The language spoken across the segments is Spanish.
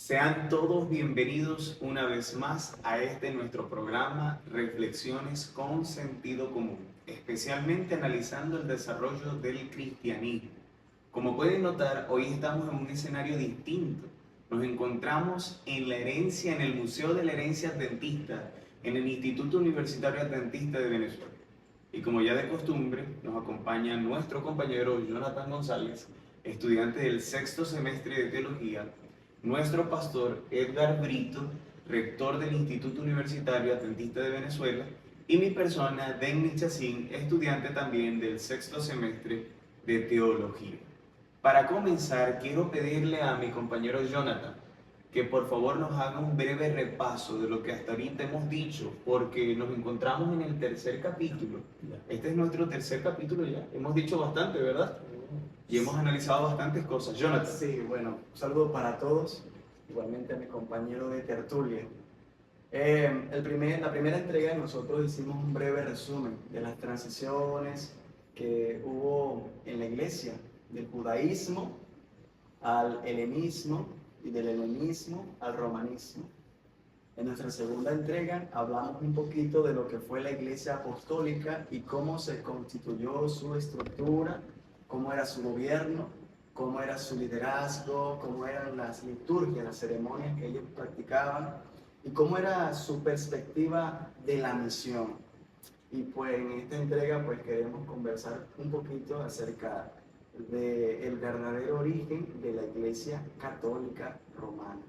Sean todos bienvenidos una vez más a este nuestro programa Reflexiones con Sentido Común, especialmente analizando el desarrollo del cristianismo. Como pueden notar, hoy estamos en un escenario distinto. Nos encontramos en la herencia, en el Museo de la Herencia Adventista, en el Instituto Universitario Adventista de Venezuela. Y como ya de costumbre, nos acompaña nuestro compañero Jonathan González, estudiante del sexto semestre de Teología, nuestro pastor Edgar Brito, rector del Instituto Universitario Adventista de Venezuela, y mi persona, Dennis Chacín, estudiante también del sexto semestre de Teología. Para comenzar, quiero pedirle a mi compañero Jonathan que por favor nos haga un breve repaso de lo que hasta ahorita hemos dicho, porque nos encontramos en el tercer capítulo. Este es nuestro tercer capítulo ya. Hemos dicho bastante, ¿verdad? Y hemos analizado bastantes cosas. Jonathan. Sí, bueno, un saludo para todos, igualmente a mi compañero de tertulia. La primera entrega nosotros hicimos un breve resumen de las transiciones que hubo en la iglesia, del judaísmo al helenismo y del helenismo al romanismo. En nuestra segunda entrega hablamos un poquito de lo que fue la iglesia apostólica y cómo se constituyó su estructura, cómo era su gobierno, cómo era su liderazgo, cómo eran las liturgias, las ceremonias que ellos practicaban y cómo era su perspectiva de la misión. Y pues en esta entrega pues queremos conversar un poquito acerca del verdadero origen de la Iglesia Católica Romana.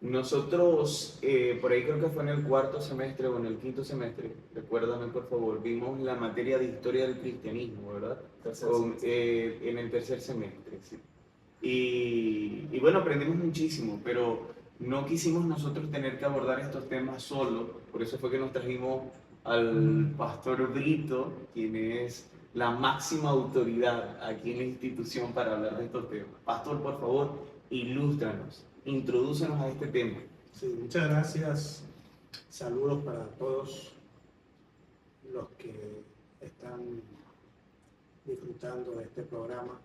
Nosotros, por ahí creo que fue en el cuarto semestre o en el quinto semestre, recuérdame por favor, vimos la materia de historia del cristianismo, ¿verdad? En el tercer semestre, sí. Y bueno, aprendimos muchísimo, pero no quisimos nosotros tener que abordar estos temas solo, por eso fue que nos trajimos al pastor Brito, quien es la máxima autoridad aquí en la institución para hablar de estos temas. Pastor, por favor, ilústranos, introdúcenos a este tema. Sí, muchas gracias. Saludos para todos los que están disfrutando de este programa.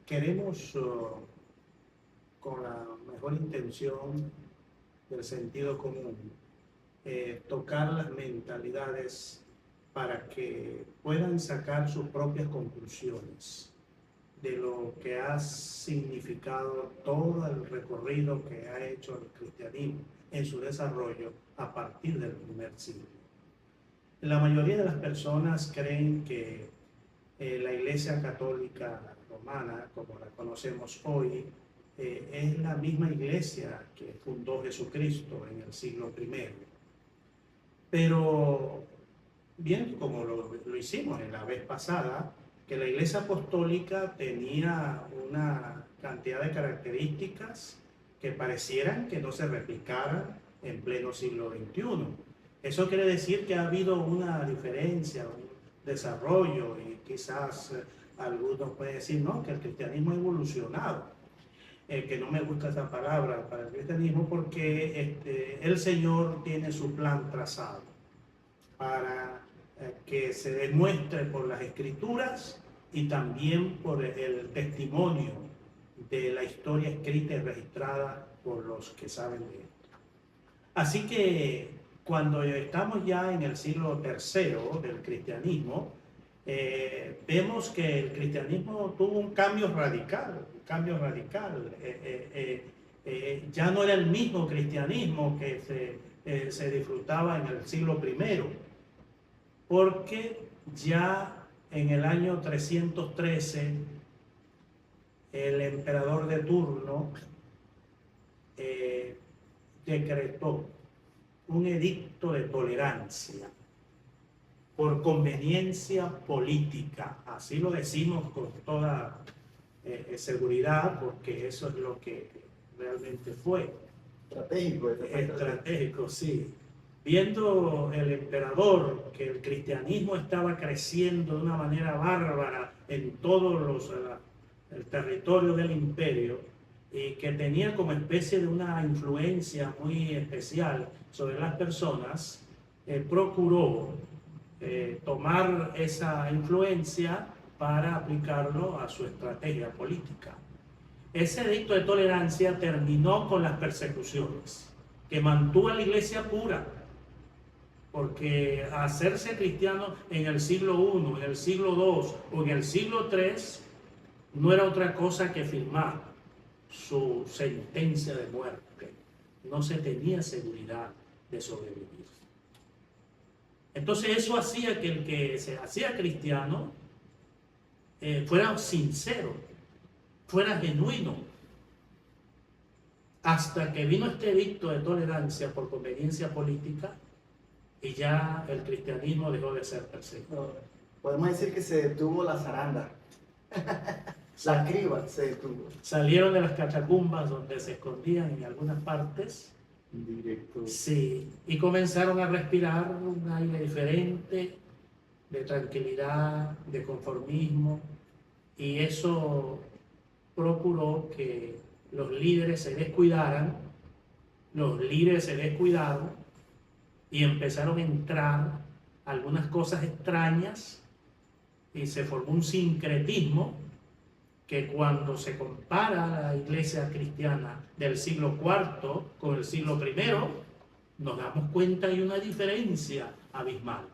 Queremos, con la mejor intención del sentido común, tocar las mentalidades para que puedan sacar sus propias conclusiones de lo que ha significado todo el recorrido que ha hecho el cristianismo en su desarrollo a partir del primer siglo. La mayoría de las personas creen que la Iglesia Católica Romana, como la conocemos hoy, es la misma iglesia que fundó Jesucristo en el siglo I. Pero, bien, como lo hicimos en la vez pasada, que la Iglesia Apostólica tenía una cantidad de características que parecieran que no se replicaran en pleno siglo XXI. Eso quiere decir que ha habido una diferencia, un desarrollo, y quizás algunos pueden decir, no, que el cristianismo ha evolucionado. Que no me gusta esa palabra para el cristianismo porque el Señor tiene su plan trazado para que se demuestre por las escrituras y también por el testimonio de la historia escrita y registrada por los que saben de esto. Así que cuando estamos ya en el siglo III del cristianismo, vemos que el cristianismo tuvo un cambio radical, ya no era el mismo cristianismo que se disfrutaba en el siglo I, porque ya en el año 313 el emperador de turno decretó un edicto de tolerancia por conveniencia política. Así lo decimos con toda seguridad, porque eso es lo que realmente fue. Estratégico, sí. Viendo el emperador que el cristianismo estaba creciendo de una manera bárbara en todos el territorio del imperio, y que tenía como especie de una influencia muy especial sobre las personas, procuró tomar esa influencia para aplicarlo a su estrategia política. Ese edicto de tolerancia terminó con las persecuciones, que mantuvo a la iglesia pura, porque hacerse cristiano en el siglo I, en el siglo II o en el siglo III no era otra cosa que firmar su sentencia de muerte. No se tenía seguridad de sobrevivir. Entonces eso hacía que el que se hacía cristiano fuera sincero, fuera genuino, hasta que vino este edicto de tolerancia por conveniencia política y ya el cristianismo dejó de ser perseguido. Podemos decir que se detuvo la zaranda. La criba se detuvo. Salieron de las catacumbas donde se escondían en algunas partes. Directo. Sí, y comenzaron a respirar un aire diferente, de tranquilidad, de conformismo, y eso procuró que los líderes se descuidaran, los líderes se descuidaron y empezaron a entrar algunas cosas extrañas y se formó un sincretismo que cuando se compara la iglesia cristiana del siglo IV con el siglo I, nos damos cuenta que hay una diferencia abismal.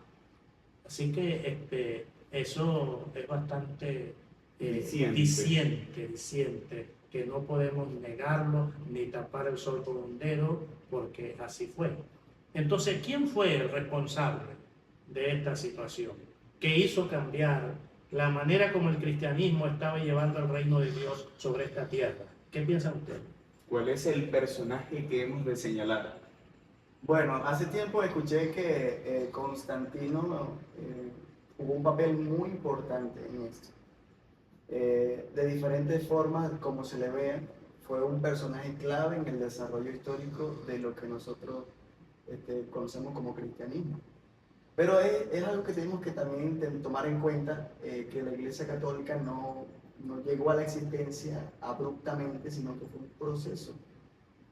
Así que eso es bastante diciente, que no podemos negarlo ni tapar el sol con un dedo, porque así fue. Entonces, ¿quién fue el responsable de esta situación? Que hizo cambiar la manera como el cristianismo estaba llevando el reino de Dios sobre esta tierra. ¿Qué piensan ustedes? ¿Cuál es el personaje que hemos de señalar? Bueno, hace tiempo escuché que Constantino jugó un papel muy importante en esto. De diferentes formas, como se le ve, fue un personaje clave en el desarrollo histórico de lo que nosotros conocemos como cristianismo. Pero es algo que tenemos que también tomar en cuenta, que la Iglesia Católica no llegó a la existencia abruptamente, sino que fue un proceso.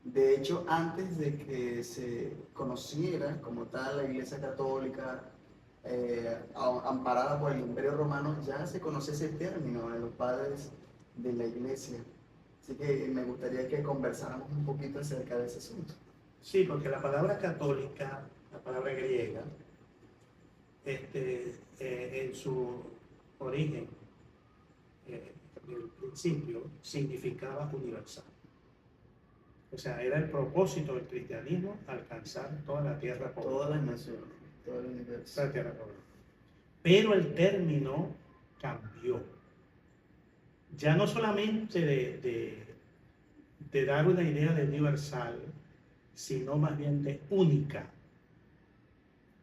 De hecho, antes de que se conociera como tal la Iglesia Católica, amparada por el Imperio Romano, ya se conoce ese término de los padres de la Iglesia. Así que me gustaría que conversáramos un poquito acerca de ese asunto. Sí, porque la palabra católica, la palabra griega, en su origen, en el principio, significaba universal. O sea, era el propósito del cristianismo alcanzar toda la tierra pobre. Todas las naciones, todo el universo. Toda la tierra pobre. Pero el término cambió. Ya no solamente de dar una idea de universal, sino más bien de única.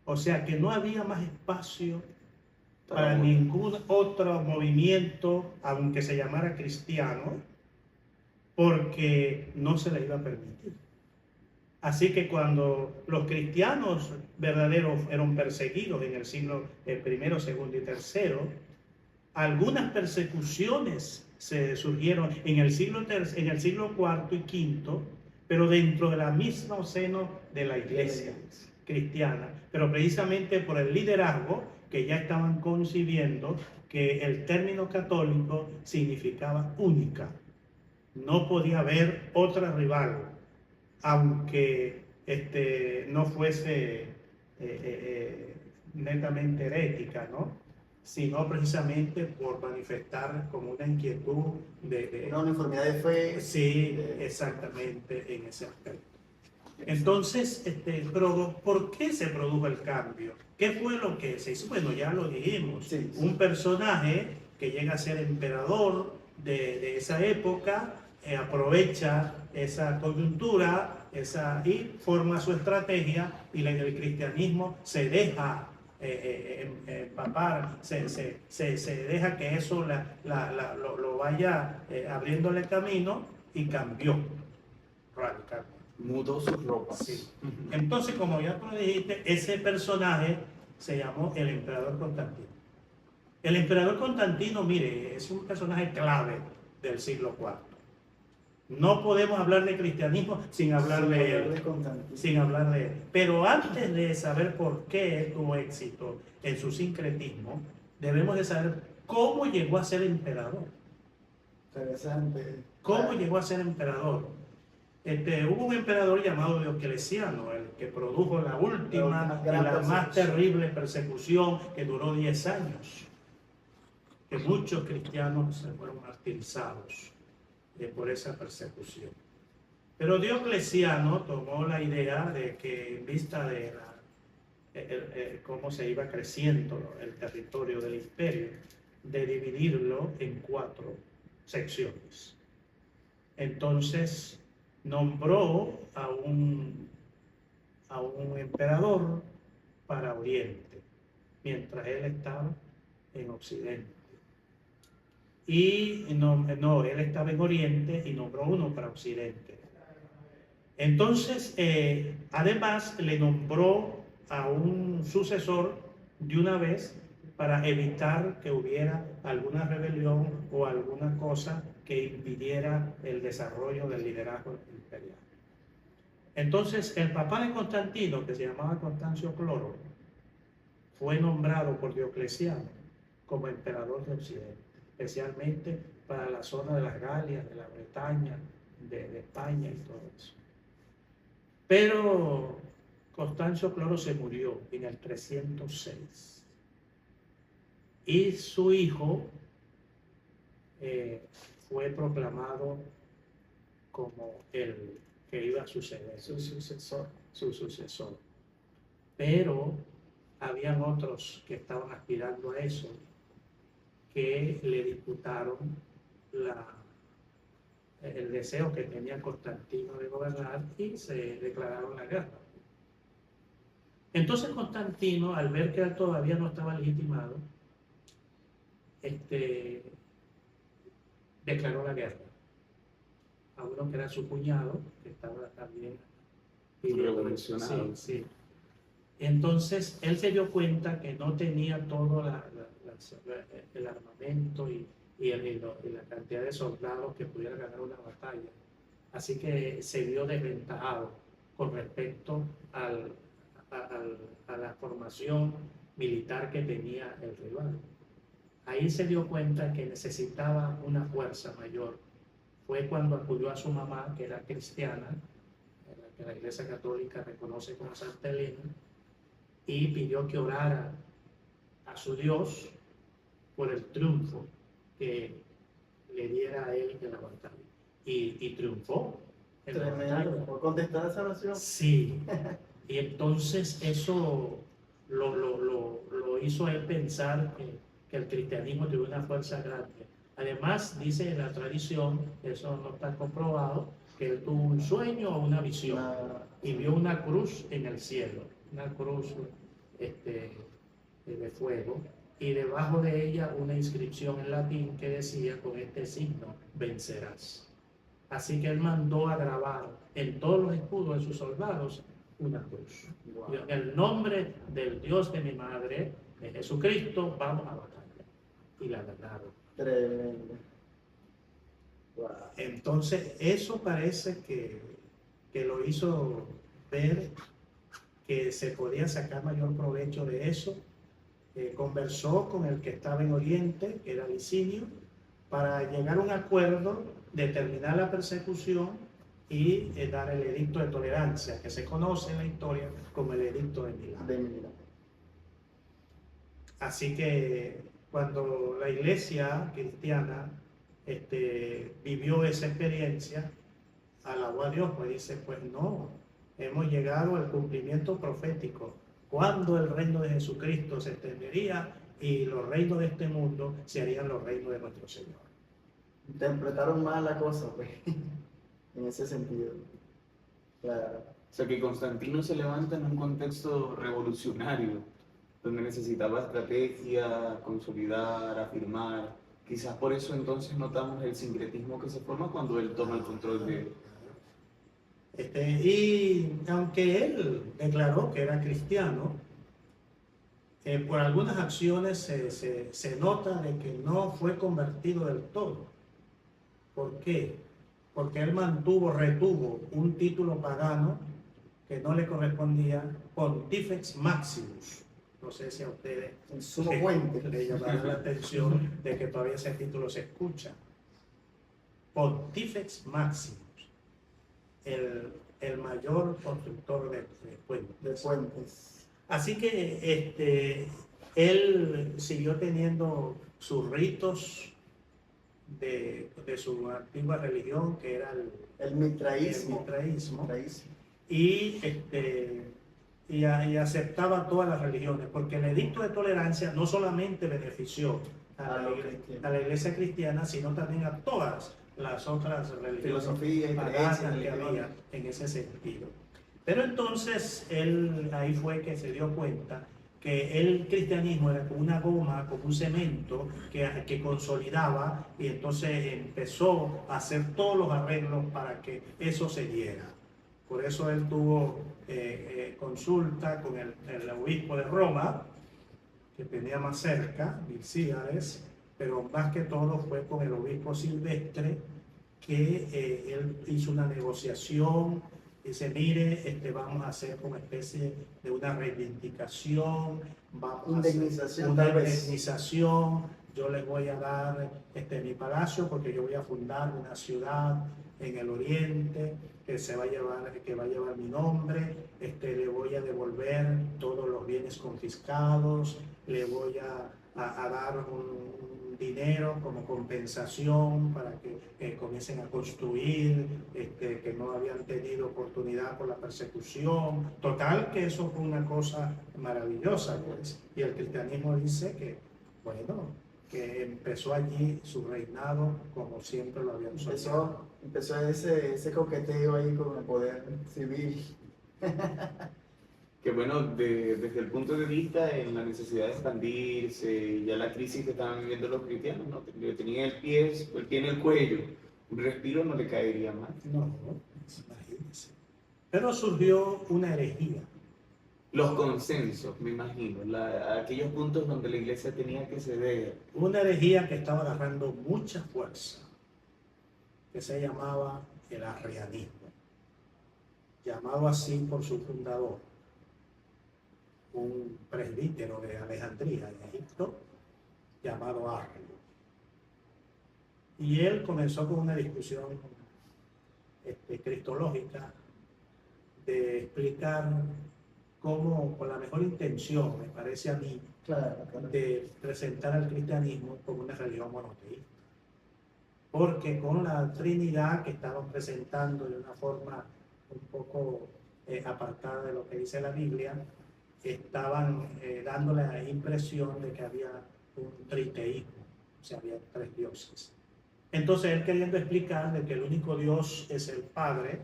O sea que no había más espacio para ningún otro movimiento, aunque se llamara cristiano, porque no se le iba a permitir. Así que cuando los cristianos verdaderos fueron perseguidos en el siglo I, II y III, algunas persecuciones se surgieron en el siglo IV y V, pero dentro de la misma seno de la iglesia cristiana, pero precisamente por el liderazgo que ya estaban concibiendo que el término católico significaba única. No podía haber otra rival, aunque no fuese netamente herética, ¿no? Sino precisamente por manifestar como una inquietud una uniformidad de fe. Sí, exactamente, en ese aspecto. Entonces, pero ¿por qué se produjo el cambio? ¿Qué fue lo que se hizo? Bueno, ya lo dijimos. Sí. Un personaje que llega a ser emperador de esa época, aprovecha esa coyuntura y forma su estrategia, y el cristianismo se deja empapar, se deja que eso lo vaya abriéndole camino, y cambió radicalmente. Mudó sus ropas. Sí. Entonces, como ya tú me dijiste, ese personaje se llamó el emperador Constantino. El emperador Constantino, mire, es un personaje clave del siglo IV. No podemos hablar de cristianismo sin hablar de él. Sin hablar de él. Pero antes de saber por qué tuvo éxito en su sincretismo, debemos de saber cómo llegó a ser emperador. Interesante. ¿Cómo llegó a ser emperador? Hubo un emperador llamado Diocleciano, el que produjo la última y la más terrible persecución, que duró 10 años, que muchos cristianos se fueron martirizados por esa persecución. Pero Diocleciano tomó la idea de que, en vista de cómo se iba creciendo el territorio del imperio, de dividirlo en 4 secciones. Entonces nombró a un emperador para Oriente, mientras él estaba en Occidente. Y él estaba en Oriente y nombró uno para Occidente. Entonces, además, le nombró a un sucesor de una vez para evitar que hubiera alguna rebelión o alguna cosa que impidiera el desarrollo del liderazgo imperial. Entonces, el papá de Constantino, que se llamaba Constancio Cloro, fue nombrado por Diocleciano como emperador de Occidente, especialmente para la zona de las Galias, de la Bretaña, de España y todo eso. Pero Constancio Cloro se murió en el 306 y su hijo fue proclamado como el que iba a suceder, su sucesor. Pero habían otros que estaban aspirando a eso, que le disputaron el deseo que tenía Constantino de gobernar y se declararon la guerra. Entonces Constantino, al ver que él todavía no estaba legitimado, declaró la guerra a uno que era su cuñado, que estaba también revolucionado. Sí. Entonces él se dio cuenta que no tenía todo el armamento y la cantidad de soldados que pudiera ganar una batalla. Así que se vio desventajado con respecto a la formación militar que tenía el rival. Ahí se dio cuenta que necesitaba una fuerza mayor. Fue cuando acudió a su mamá, que era cristiana, que la Iglesia Católica reconoce como Santa Elena, y pidió que orara a su Dios por el triunfo que le diera a él en la batalla. Y triunfó en la batalla. ¿Por contestar esa oración? Sí. Y entonces eso lo hizo a él pensar que el cristianismo tiene una fuerza grande. Además, dice en la tradición, eso no está comprobado, que él tuvo un sueño o una visión y vio una cruz en el cielo, una cruz de fuego, y debajo de ella una inscripción en latín que decía: con este signo vencerás. Así que él mandó a grabar en todos los escudos de sus soldados una cruz. Wow. En el nombre del Dios de mi madre, de Jesucristo, vamos a batalla. Y la ganaron. Tremendo. Wow. Entonces, eso parece que lo hizo ver que se podía sacar mayor provecho de eso. Conversó con el que estaba en Oriente, que era Licinio, para llegar a un acuerdo de terminar la persecución y dar el edicto de tolerancia, que se conoce en la historia como el edicto de Milán. Así que cuando la iglesia cristiana vivió esa experiencia, alabó a Dios, pues dice: pues no, hemos llegado al cumplimiento profético, cuando el reino de Jesucristo se extendería y los reinos de este mundo se harían los reinos de nuestro Señor. Interpretaron mal la cosa, pues, en ese sentido. Claro. O sea que Constantino se levanta en un contexto revolucionario, donde necesitaba estrategia, consolidar, afirmar. Quizás por eso entonces notamos el sincretismo que se forma cuando él toma el control de... Y aunque él declaró que era cristiano, por algunas acciones se nota de que no fue convertido del todo. ¿Por qué? Porque él retuvo un título pagano que no le correspondía, Pontifex Maximus. No sé si a ustedes El sumo puente le llamará la atención de que todavía ese título se escucha. Pontifex Maximus, el mayor constructor de puentes. De puentes. Así que él siguió teniendo sus ritos de su antigua religión, que era El mitraísmo. mitraísmo, Mitraísmo. y aceptaba todas las religiones, porque el edicto de tolerancia no solamente benefició a la iglesia cristiana, sino también a todas las otras religiones Filosofía y paganas creencias, que había religiones. en ese sentido. Pero entonces él ahí fue que se dio cuenta que el cristianismo era como una goma, como un cemento que consolidaba, y entonces empezó a hacer todos los arreglos para que eso se diera. Por eso él tuvo consulta con el obispo de Roma, que tenía más cerca, Milcíades, pero más que todo fue con el obispo Silvestre, que él hizo una negociación. Dice, mire, vamos a hacer como especie de una reivindicación, vamos Indemnización, a hacer una tal vez. indemnización, yo les voy a dar mi palacio porque yo voy a fundar una ciudad en el oriente que va a llevar mi nombre, le voy a devolver todos los bienes confiscados, le voy a dar un dinero como compensación para que comiencen a construir, que no habían tenido oportunidad por la persecución. Total, que eso fue una cosa maravillosa, pues. Y el cristianismo dice que, bueno, que empezó allí su reinado como siempre lo habían soñado. Empezó ese coqueteo ahí con el poder civil. Que bueno, desde el punto de vista en la necesidad de expandirse, ya la crisis que estaban viviendo los cristianos, ¿no? Tenían el pie en el cuello, un respiro no le caería mal. No, imagínense. Pero surgió una herejía. Los consensos, me imagino, aquellos puntos donde la iglesia tenía que ceder. Una herejía que estaba agarrando mucha fuerza, que se llamaba el arrianismo, llamado así por su fundador, un presbítero de Alejandría, en Egipto, llamado Arrio. Y él comenzó con una discusión cristológica de explicar cómo, con la mejor intención, me parece a mí, Claro. de presentar al cristianismo como una religión monoteísta. Porque con la Trinidad que estaban presentando de una forma un poco apartada de lo que dice la Biblia, estaban dando la impresión de que había un triteísmo, o sea, había tres dioses. Entonces él queriendo explicar de que el único Dios es el Padre,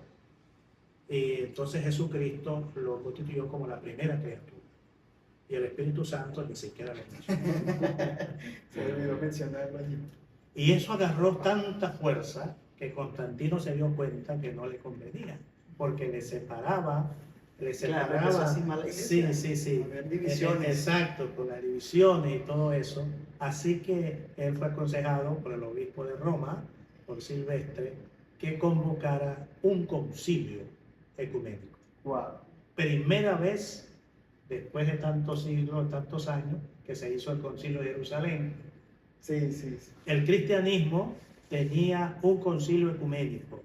y entonces Jesucristo lo constituyó como la primera criatura. Y el Espíritu Santo ni siquiera le mencionó. Se olvidó mencionarlo allí. Y eso agarró tanta fuerza que Constantino se dio cuenta que no le convenía, porque le separaba. Claro, empezó a cismar la iglesia. Sí. A haber divisiones. Exacto, con las divisiones y todo eso. Así que él fue aconsejado por el obispo de Roma, por Silvestre, que convocara un concilio ecuménico. Wow. Primera vez, después de tantos siglos, tantos años, que se hizo el concilio de Jerusalén. Sí. El cristianismo tenía un concilio ecuménico,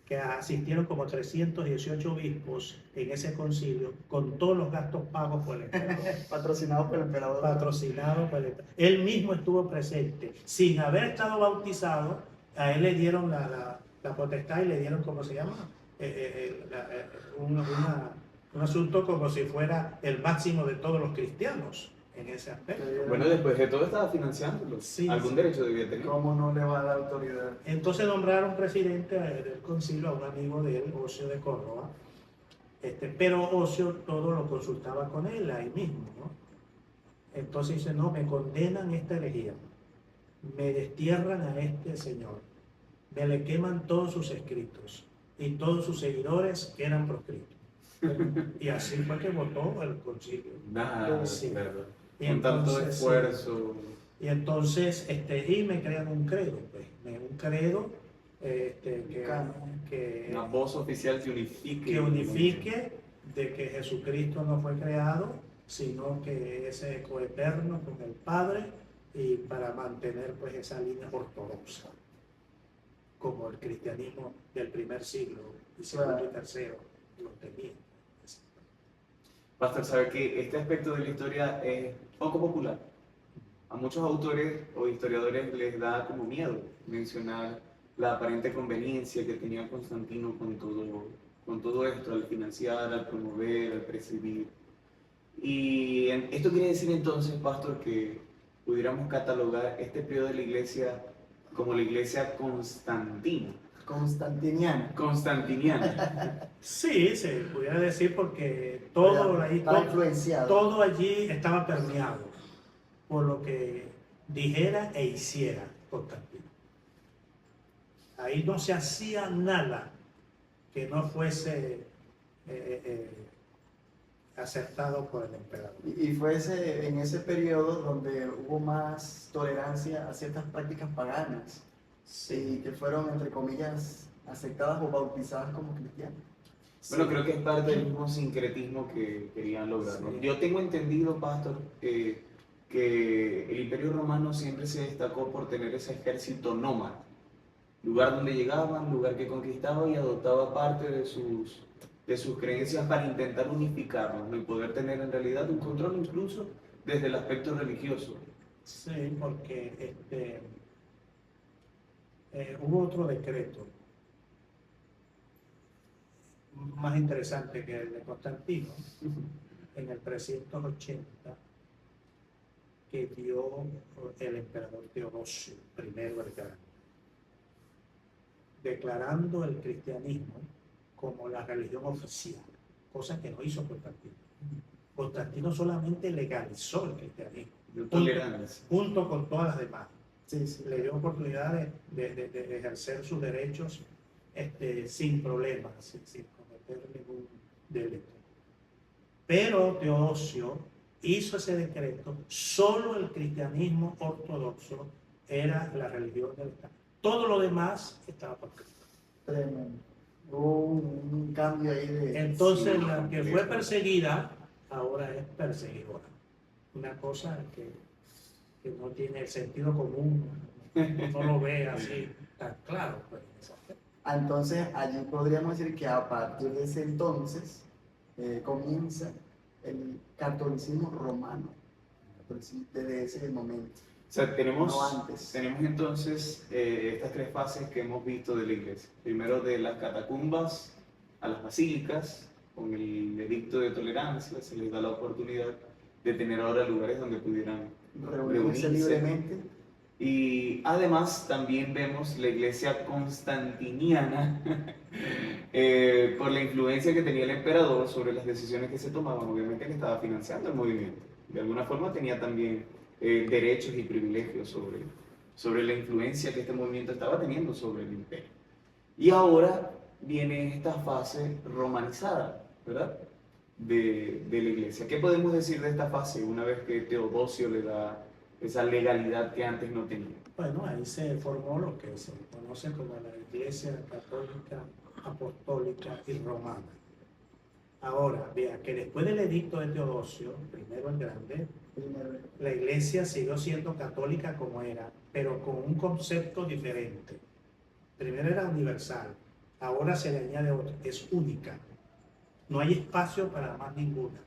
que asistieron como 318 obispos en ese concilio, con todos los gastos pagos por el emperador. Patrocinado por el emperador. Patrocinado por el emperador. Él mismo estuvo presente, sin haber estado bautizado. A él le dieron la potestad y le dieron, ¿cómo se llama? Un asunto como si fuera el máximo de todos los cristianos en ese aspecto. Bueno, después de todo estaba financiándolo. Sí, Algún sí. derecho debía tener. ¿Cómo no le va a dar autoridad? Entonces nombraron presidente del concilio a un amigo de él, Ocio de Córdoba, pero Ocio todo lo consultaba con él ahí mismo, ¿no? Entonces dice, no, me condenan esta herejía, me destierran a este señor, me le queman todos sus escritos y todos sus seguidores quedan proscritos. Y así fue que votó el concilio. Nada, Sí. claro. Y Con tanto entonces, esfuerzo. Y entonces, y me crean un credo, pues, un credo que Una voz oficial que unifique de que Jesucristo no fue creado, sino que es coeterno con el Padre, y para mantener pues esa línea ortodoxa. como el cristianismo del primer siglo, y segundo y tercero, lo tenía. Pastor, sabe que este aspecto de la historia es poco popular. A muchos autores o historiadores les da como miedo mencionar la aparente conveniencia que tenía Constantino con todo esto, al financiar, al promover, al presidir. Y esto quiere decir entonces, Pastor, que pudiéramos catalogar este periodo de la iglesia como la iglesia constantiniana. Sí, se pudiera decir porque todo, todo allí estaba permeado por lo que dijera e hiciera Constantino. Ahí no se hacía nada que no fuese aceptado por el emperador. Y fue en ese periodo donde hubo más tolerancia a ciertas prácticas paganas, sí, que fueron, entre comillas, aceptadas o bautizadas como cristianas. Bueno, creo que es parte del mismo sincretismo que querían lograr, ¿no? Sí. Yo tengo entendido, Pastor, que el Imperio Romano siempre se destacó por tener ese ejército nómada, lugar donde llegaban, lugar que conquistaba y adoptaba parte de sus creencias para intentar unificarlos, ¿no? Y poder tener en realidad un control incluso desde el aspecto religioso. Sí, porque hubo otro decreto más interesante que el de Constantino, en el 380, que dio el emperador Teodosio I el Grande, declarando el cristianismo como la religión oficial, cosa que no hizo Constantino. Constantino solamente legalizó el cristianismo, junto con todas las demás. Sí, sí. Le dio oportunidad de ejercer sus derechos sin problemas, sin cometer ningún delito. Pero Teodosio hizo ese decreto, solo el cristianismo ortodoxo era la religión del Estado. Todo lo demás estaba por Cristo. Tremendo. Hubo un cambio ahí de... Entonces, sí, la que fue perseguida, ahora es perseguidora. Una cosa que no tiene el sentido común, no lo ve así tan claro. Pues. Entonces, allí podríamos decir que a partir de ese entonces comienza el catolicismo romano, desde ese momento. O sea, tenemos No antes. entonces estas tres fases que hemos visto de la iglesia. Primero de las catacumbas a las basílicas, con el edicto de tolerancia, se les da la oportunidad de tener ahora lugares donde pudieran Reunirse libremente. Y además también vemos la iglesia constantiniana por la influencia que tenía el emperador sobre las decisiones que se tomaban, obviamente que estaba financiando el movimiento. De alguna forma tenía también derechos y privilegios sobre la influencia que este movimiento estaba teniendo sobre el imperio. Y ahora viene esta fase romanizada, ¿verdad? De la iglesia. ¿Qué podemos decir de esta fase una vez que Teodosio le da esa legalidad que antes no tenía? Bueno, ahí se formó lo que se conoce como la Iglesia Católica, Apostólica y Romana. Ahora, vea que después del edicto de Teodosio, primero el Grande, la iglesia siguió siendo católica como era, pero con un concepto diferente. Primero era universal, ahora se le añade otro, es única. No hay espacio para más ninguna,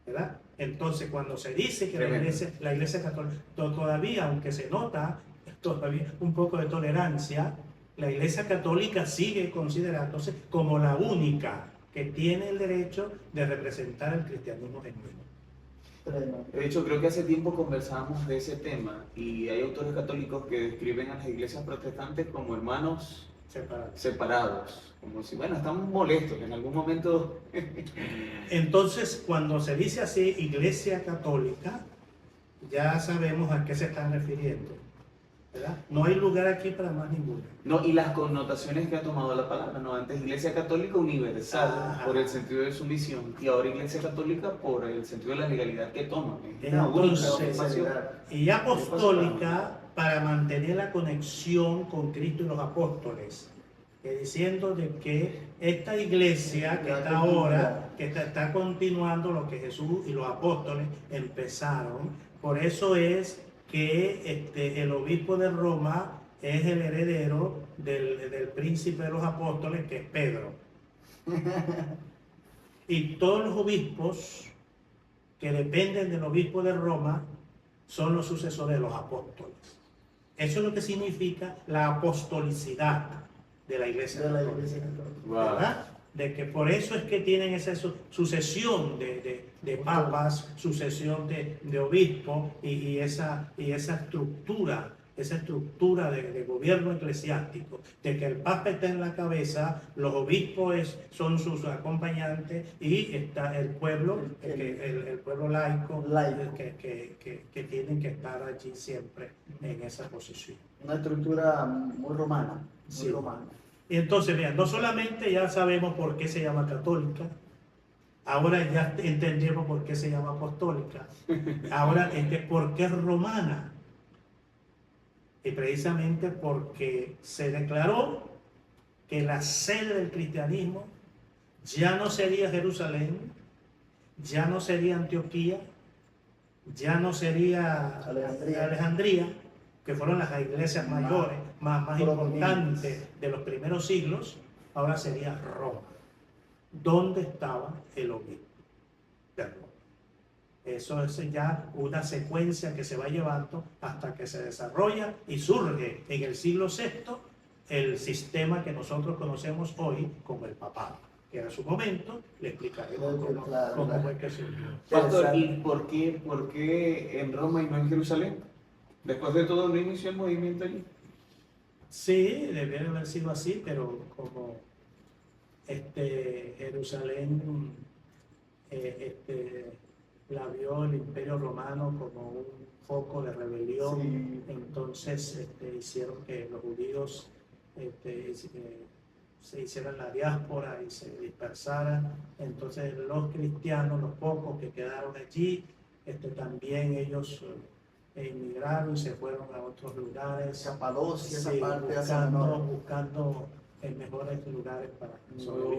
¿verdad? Entonces, cuando se dice que la iglesia católica, todavía, aunque se nota todavía un poco de tolerancia, la iglesia católica sigue considerándose como la única que tiene el derecho de representar el cristianismo genuino. De hecho, creo que hace tiempo conversábamos de ese tema y hay autores católicos que describen a las iglesias protestantes como hermanos separados, como si, bueno, estamos molestos en algún momento. Entonces, cuando se dice así, iglesia católica, ya sabemos a qué se están refiriendo, ¿verdad? No hay lugar aquí para más ninguna. No, y las connotaciones que ha tomado la palabra, ¿no? Antes iglesia católica universal, por el sentido de su misión, y ahora iglesia católica por el sentido de la legalidad que toma. Entonces, y apostólica para mantener la conexión con Cristo y los apóstoles, diciendo de que esta iglesia que está ahora, que está continuando lo que Jesús y los apóstoles empezaron. Por eso es que el obispo de Roma es el heredero del príncipe de los apóstoles, que es Pedro. Y todos los obispos que dependen del obispo de Roma son los sucesores de los apóstoles. Eso es lo que significa la apostolicidad de la Iglesia Católica, ¿verdad? De que por eso es que tienen esa sucesión de papas, sucesión de obispos y esa estructura de gobierno eclesiástico, de que el papa está en la cabeza, los obispos son sus acompañantes y está el pueblo, el pueblo laico. Que tienen que estar allí siempre en esa posición. Una estructura muy romana, muy Sí. romana. Y entonces, vean, no solamente ya sabemos por qué se llama católica, ahora ya entendemos por qué se llama apostólica, ahora por qué es romana. Y precisamente porque se declaró que la sede del cristianismo ya no sería Jerusalén, ya no sería Antioquía, ya no sería Alejandría, que fueron las iglesias mayores, más importantes de los primeros siglos. Ahora sería Roma, donde estaba el obispo de Roma. Eso es ya una secuencia que se va llevando hasta que se desarrolla y surge en el siglo VI el sistema que nosotros conocemos hoy como el papado, que en su momento le explicaremos cómo fue que surgió. Pastor, ¿y por qué en Roma y no en Jerusalén? Después de todo, ¿no inició el movimiento allí? Sí, debe haber sido así, pero como Jerusalén la vio el Imperio Romano como un foco de rebelión, Sí. entonces hicieron que los judíos se hicieran la diáspora y se dispersaran. Entonces los cristianos, los pocos que quedaron allí, también ellos emigraron y se fueron a otros lugares. Capadocia, Sí, esa parte hacia el norte. buscando mejores lugares para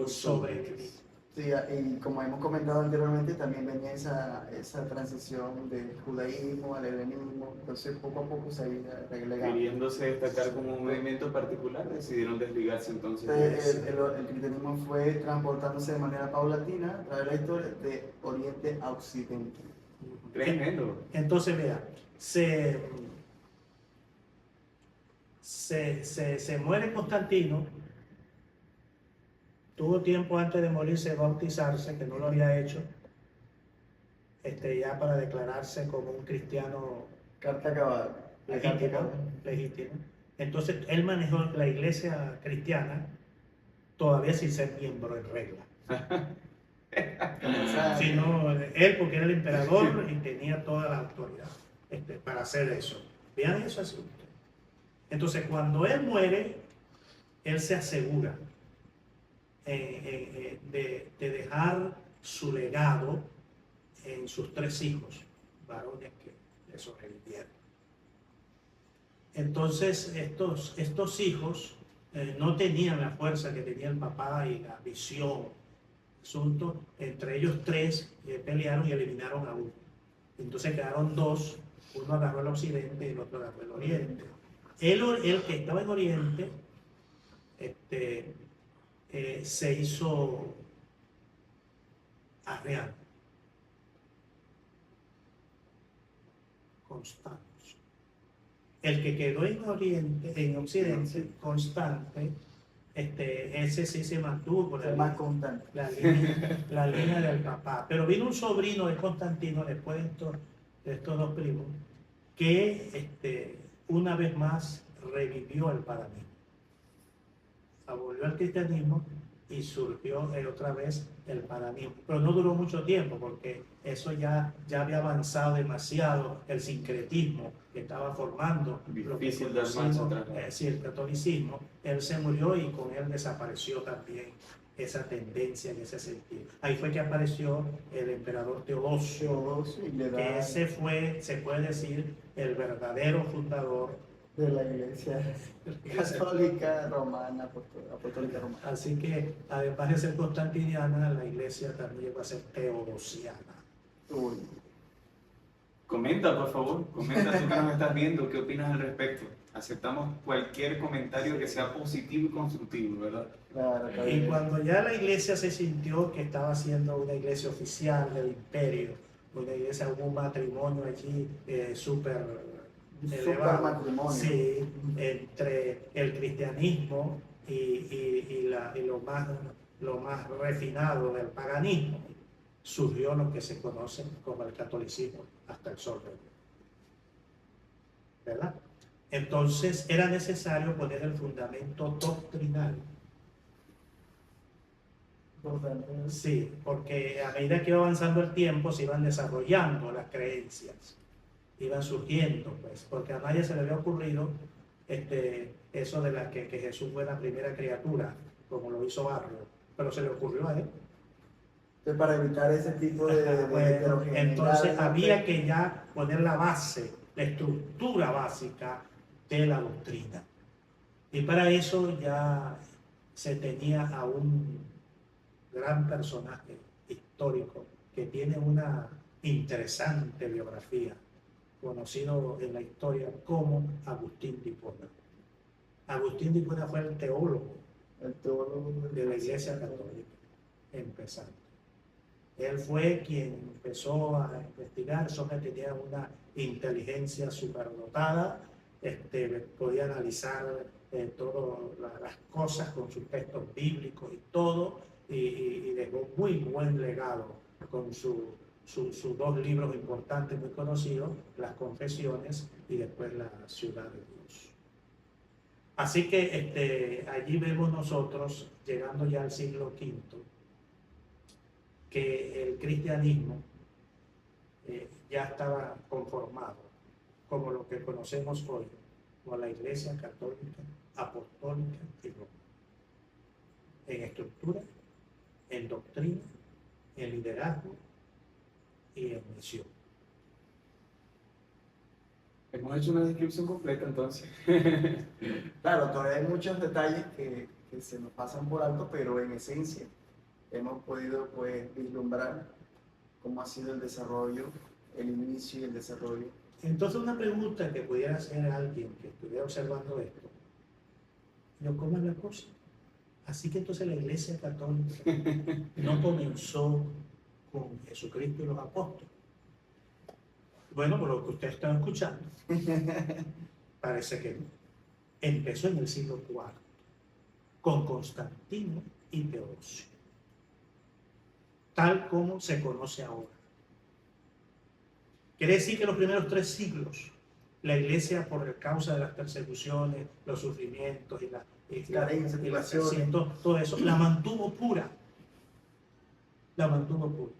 sobrevivir. Sí, y como hemos comentado anteriormente, también venía esa transición del judaísmo al helenismo, entonces poco a poco se iba relegando. Queriéndose destacar como un movimiento particular, decidieron desligarse entonces. El cristianismo fue transportándose de manera paulatina a través de la historia de Oriente a Occidente. Tremendo. Entonces, vea, se muere Constantino, tuvo tiempo antes de morirse de bautizarse, que no lo había hecho, ya para declararse como un cristiano Carta acabada. legítimo. Entonces, él manejó la iglesia cristiana todavía sin ser miembro en regla. Sino él, porque era el emperador y tenía toda la autoridad para hacer eso. Vean eso así. Entonces, cuando él muere, él se asegura de dejar su legado en sus 3 hijos, varones que le sobrevivieron. Entonces, estos hijos no tenían la fuerza que tenía el papá y la visión. Asunto, entre ellos 3 pelearon y eliminaron a uno. Entonces quedaron 2, uno agarró el occidente y el otro agarró el oriente. El que estaba en oriente se hizo arriano, Constancio. El que quedó en oriente, en occidente, Constante, ese sí se mantuvo por más constante. la línea del papá. Pero vino un sobrino de Constantino después de estos 2 primos, que una vez más revivió el paradigma. Volvió al cristianismo y surgió otra vez el paradigma. Pero no duró mucho tiempo porque eso ya había avanzado demasiado, el sincretismo que estaba formando. Difícil dar marcha atrás. Sí, el catolicismo. Él se murió y con él desapareció también esa tendencia en ese sentido. Ahí fue que apareció el emperador Teodosio, que ese fue, se puede decir, el verdadero fundador de la iglesia católica romana, apostólica romana. Así que, además de ser constantiniana, la iglesia también va a ser teodosiana. Uy. Comenta, por favor, comenta tú que nos estás viendo, ¿qué opinas al respecto? Aceptamos cualquier comentario que sea positivo y constructivo, ¿verdad? Claro, claro. Y cuando ya la iglesia se sintió que estaba siendo una iglesia oficial del imperio, una iglesia, hubo un matrimonio allí súper elevado, matrimonio. sí, entre el cristianismo y lo más refinado del paganismo, surgió lo que se conoce como el catolicismo hasta el sol de hoy, ¿verdad? Entonces era necesario poner el fundamento doctrinal. Sí, porque a medida que iba avanzando el tiempo se iban desarrollando las creencias, iban surgiendo, pues, porque a nadie se le había ocurrido eso de que Jesús fue la primera criatura, como lo hizo Barrio, pero se le ocurrió a él. Entonces, para evitar ese tipo de Bueno, heterogeneidad, entonces había que ya poner la base, la estructura básica de la doctrina. Y para eso ya se tenía a un gran personaje histórico que tiene una interesante biografía, conocido en la historia como Agustín de Hipona. Agustín de Hipona fue el teólogo de la Iglesia Católica, empezando. Él fue quien empezó a investigar. Eso que tenía una inteligencia superdotada, podía analizar todas las cosas con sus textos bíblicos y todo, y dejó muy buen legado con sus dos libros importantes, muy conocidos, Las Confesiones y después La Ciudad de Dios. Así que allí vemos nosotros, llegando ya al siglo V, que el cristianismo ya estaba conformado como lo que conocemos hoy, como la Iglesia Católica, Apostólica y Romana, en estructura, en doctrina, en liderazgo y en misión. Hemos hecho una descripción completa entonces. Claro, todavía hay muchos detalles que se nos pasan por alto, pero en esencia hemos podido pues vislumbrar cómo ha sido el desarrollo, el inicio y el desarrollo. Entonces una pregunta que pudiera hacer alguien que estuviera observando esto, ¿cómo es la cosa? Así que entonces la Iglesia Católica no comenzó con Jesucristo y los apóstoles. Bueno, por lo que ustedes están escuchando, parece que no. Empezó en el siglo IV, con Constantino y Teodosio, tal como se conoce ahora. Quiere decir que los primeros 3 siglos, la Iglesia, por causa de las persecuciones, los sufrimientos y todo eso, la mantuvo pura.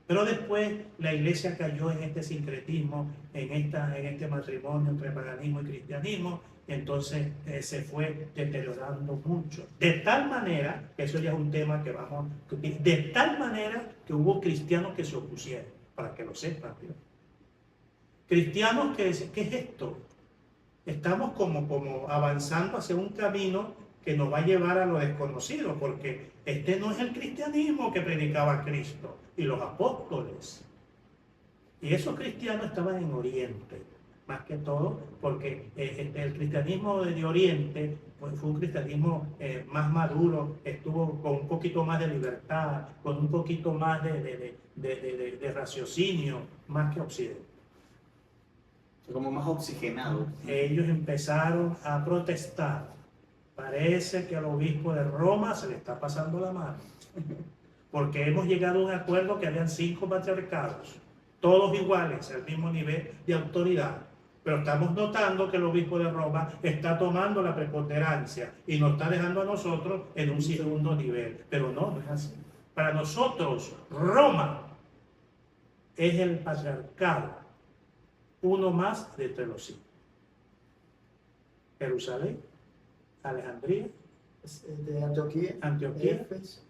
Pero después la Iglesia cayó en este sincretismo, en este matrimonio entre paganismo y cristianismo, y entonces se fue deteriorando mucho. De tal manera, que eso ya es un tema que vamos a discutir, de tal manera que hubo cristianos que se opusieron, para que lo sepan, ¿no? Cristianos que dicen, ¿qué es esto? Estamos como avanzando hacia un camino que nos va a llevar a lo desconocido, porque no es el cristianismo que predicaba Cristo y los apóstoles. Y esos cristianos estaban en Oriente, más que todo, porque el cristianismo de Oriente fue un cristianismo más maduro, estuvo con un poquito más de libertad, con un poquito más de raciocinio, más que Occidente. Como más oxigenado. Ellos empezaron a protestar. Parece que al obispo de Roma se le está pasando la mano, porque hemos llegado a un acuerdo que habían 5 patriarcados, todos iguales, al mismo nivel de autoridad, pero estamos notando que el obispo de Roma está tomando la preponderancia y nos está dejando a nosotros en un segundo nivel, pero no es así. Para nosotros, Roma es el patriarcado, uno más de entre los 5. Jerusalén, Alejandría, De Antioquía, Éfeso,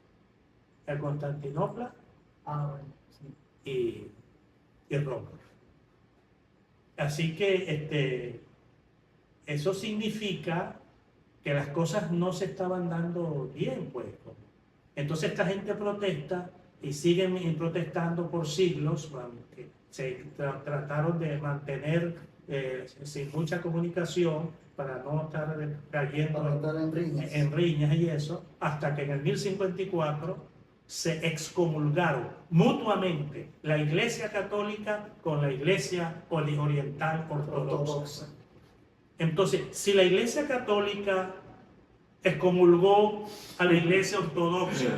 el Constantinopla bueno, sí. y Roma. Así que eso significa que las cosas no se estaban dando bien, pues. Entonces esta gente protesta y siguen protestando por siglos, que se trataron de mantener sin mucha comunicación para no estar cayendo Para estar en riñas. en riñas y eso, hasta que en el 1054 se excomulgaron mutuamente la Iglesia Católica con la Iglesia Oriental Ortodoxa. Entonces, si la Iglesia Católica excomulgó a la Iglesia Ortodoxa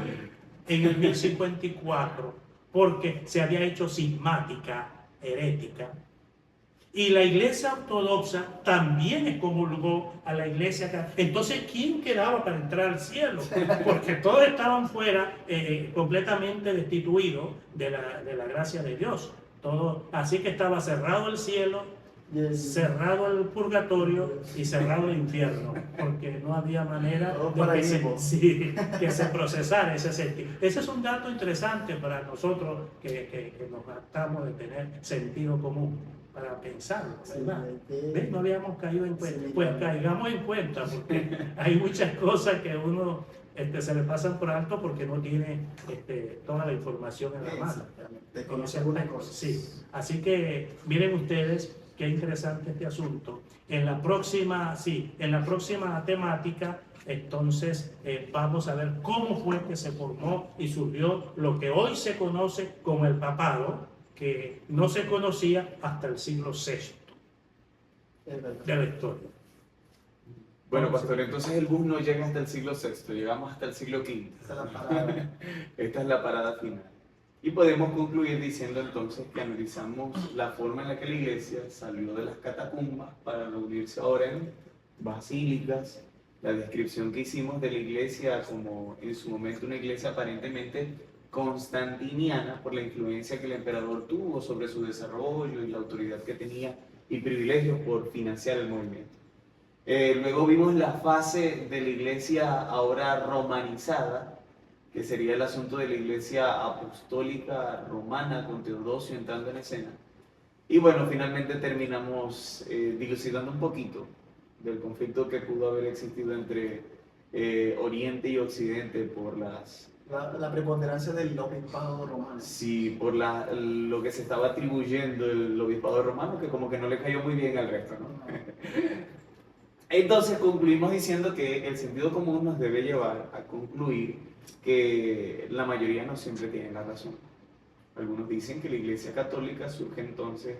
en el 1054 porque se había hecho cismática, herética, y la Iglesia Ortodoxa también excomulgó a la Iglesia Católica, entonces ¿quién quedaba para entrar al cielo? Porque todos estaban fuera, completamente destituidos de la gracia de Dios. Todo, así que estaba cerrado el cielo, cerrado el purgatorio y cerrado el infierno, porque no había manera de que se procesara ese sentido. Ese es un dato interesante para nosotros que nos tratamos de tener sentido común para pensarlo, ¿verdad? ¿Ves? No habíamos caído en cuenta. Pues caigamos en cuenta, porque hay muchas cosas que uno se le pasan por alto porque no tiene toda la información en la mano. Desconoce algunas cosas. Sí, así que miren ustedes qué interesante este asunto. En la próxima temática, entonces vamos a ver cómo fue que se formó y surgió lo que hoy se conoce como el papado, que no se conocía hasta el siglo VI de la historia. Bueno, pastor, entonces el bus no llega hasta el siglo VI, llegamos hasta el siglo V. Esta es la parada. Esta es la parada final. Y podemos concluir diciendo entonces que analizamos la forma en la que la iglesia salió de las catacumbas para reunirse ahora en basílicas, la descripción que hicimos de la iglesia como en su momento una iglesia aparentemente constantiniana por la influencia que el emperador tuvo sobre su desarrollo y la autoridad que tenía y privilegios por financiar el movimiento. Luego vimos la fase de la iglesia ahora romanizada, que sería el asunto de la iglesia apostólica romana con Teodosio entrando en escena. Y bueno, finalmente terminamos dilucidando un poquito del conflicto que pudo haber existido entre Oriente y Occidente por la preponderancia del obispado romano. Sí, por lo que se estaba atribuyendo el obispado romano, que como que no le cayó muy bien al resto, ¿no? Entonces concluimos diciendo que el sentido común nos debe llevar a concluir que la mayoría no siempre tiene la razón. Algunos dicen que la Iglesia Católica surge entonces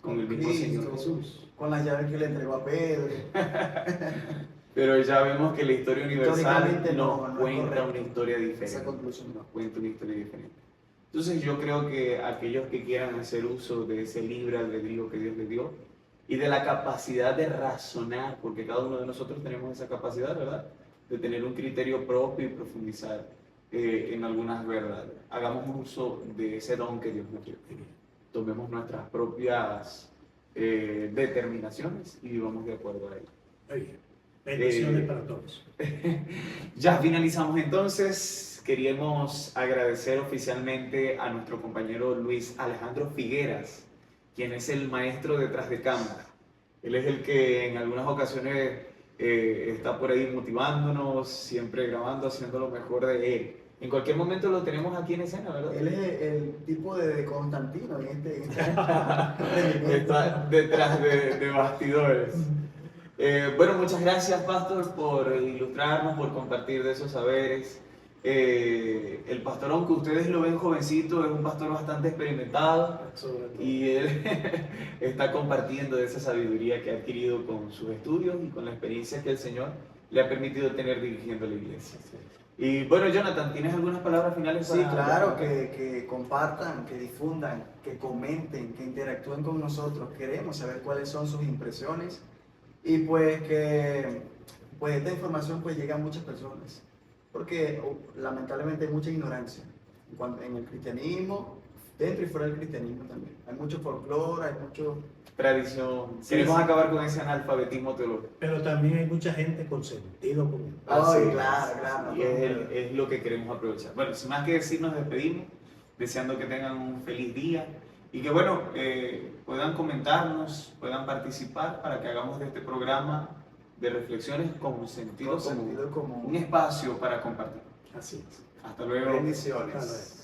con el mismo Señor Jesús. Con las llaves que le entregó a Pedro. Pero ya vemos que la historia universal nos cuenta una historia diferente. Esa conclusión. Nos cuenta una historia diferente. Entonces yo creo que aquellos que quieran hacer uso de ese libre albedrío que Dios les dio y de la capacidad de razonar, porque cada uno de nosotros tenemos esa capacidad, ¿verdad? De tener un criterio propio y profundizar en algunas verdades. Hagamos uso de ese don que Dios nos dio. Tomemos nuestras propias determinaciones y vivamos de acuerdo a ello. Muy bien. Bendiciones para todos. Ya finalizamos entonces. Queríamos agradecer oficialmente a nuestro compañero Luis Alejandro Figueras, quien es el maestro detrás de cámara. Él es el que en algunas ocasiones está por ahí motivándonos, siempre grabando, haciendo lo mejor de él. En cualquier momento lo tenemos aquí en escena, ¿verdad? Él es el tipo de Constantino en Está detrás de bastidores. Bueno, muchas gracias, pastor, por ilustrarnos, por compartir de esos saberes. El pastor, aunque ustedes lo ven jovencito, es un pastor bastante experimentado y él está compartiendo de esa sabiduría que ha adquirido con sus estudios y con la experiencia que el Señor le ha permitido tener dirigiendo la iglesia. Y bueno, Jonathan, ¿tienes algunas palabras finales? Sí, claro, que compartan, que difundan, que comenten, que interactúen con nosotros. Queremos saber cuáles son sus impresiones y pues que pues esta información pues llega a muchas personas. Porque lamentablemente hay mucha ignorancia en el cristianismo, dentro y fuera del cristianismo también. Hay mucho folclore, hay mucho tradición. Queremos acabar con ese analfabetismo teológico. Pero también hay mucha gente con sentido común. Claro. Y es lo que queremos aprovechar. Bueno, sin más que decir, nos despedimos, deseando que tengan un feliz día y que bueno, puedan comentarnos, puedan participar para que hagamos de este programa de reflexiones con sentido común. Un espacio para compartir. Así es. Hasta luego. Bendiciones. Hasta luego.